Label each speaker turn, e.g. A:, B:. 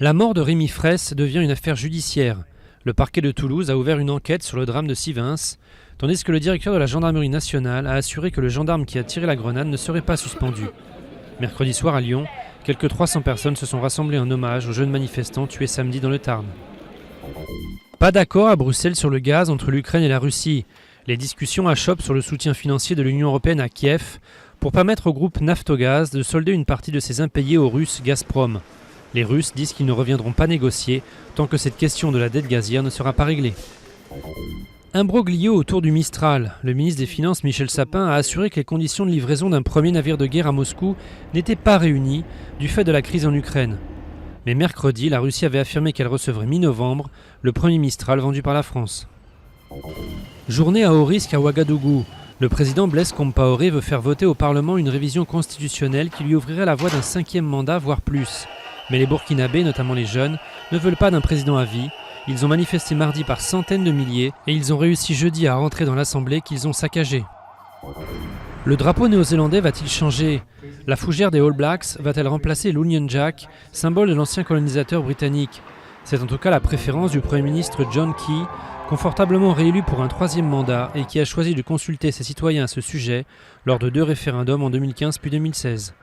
A: La mort de Rémi Fraisse devient une affaire judiciaire. Le parquet de Toulouse a ouvert une enquête sur le drame de Sivens, tandis que le directeur de la gendarmerie nationale a assuré que le gendarme qui a tiré la grenade ne serait pas suspendu. Mercredi soir à Lyon, quelques 300 personnes se sont rassemblées en hommage aux jeunes manifestants tués samedi dans le Tarn. Pas d'accord à Bruxelles sur le gaz entre l'Ukraine et la Russie. Les discussions achoppent sur le soutien financier de l'Union européenne à Kiev pour permettre au groupe Naftogaz de solder une partie de ses impayés au russe Gazprom. Les Russes disent qu'ils ne reviendront pas négocier tant que cette question de la dette gazière ne sera pas réglée. Imbroglio autour du Mistral. Le ministre des Finances Michel Sapin a assuré que les conditions de livraison d'un premier navire de guerre à Moscou n'étaient pas réunies du fait de la crise en Ukraine. Mais mercredi, la Russie avait affirmé qu'elle recevrait mi-novembre le premier Mistral vendu par la France. Journée à haut risque à Ouagadougou. Le président Blaise Compaoré veut faire voter au Parlement une révision constitutionnelle qui lui ouvrirait la voie d'un 5e mandat, voire plus. Mais les Burkinabés, notamment les jeunes, ne veulent pas d'un président à vie. Ils ont manifesté mardi par centaines de milliers et ils ont réussi jeudi à rentrer dans l'Assemblée qu'ils ont saccagée. Le drapeau néo-zélandais va-t-il changer? La fougère des All Blacks va-t-elle remplacer l'Union Jack, symbole de l'ancien colonisateur britannique? C'est en tout cas la préférence du Premier ministre John Key, confortablement réélu pour un 3e mandat et qui a choisi de consulter ses citoyens à ce sujet lors de 2 référendums en 2015 puis 2016.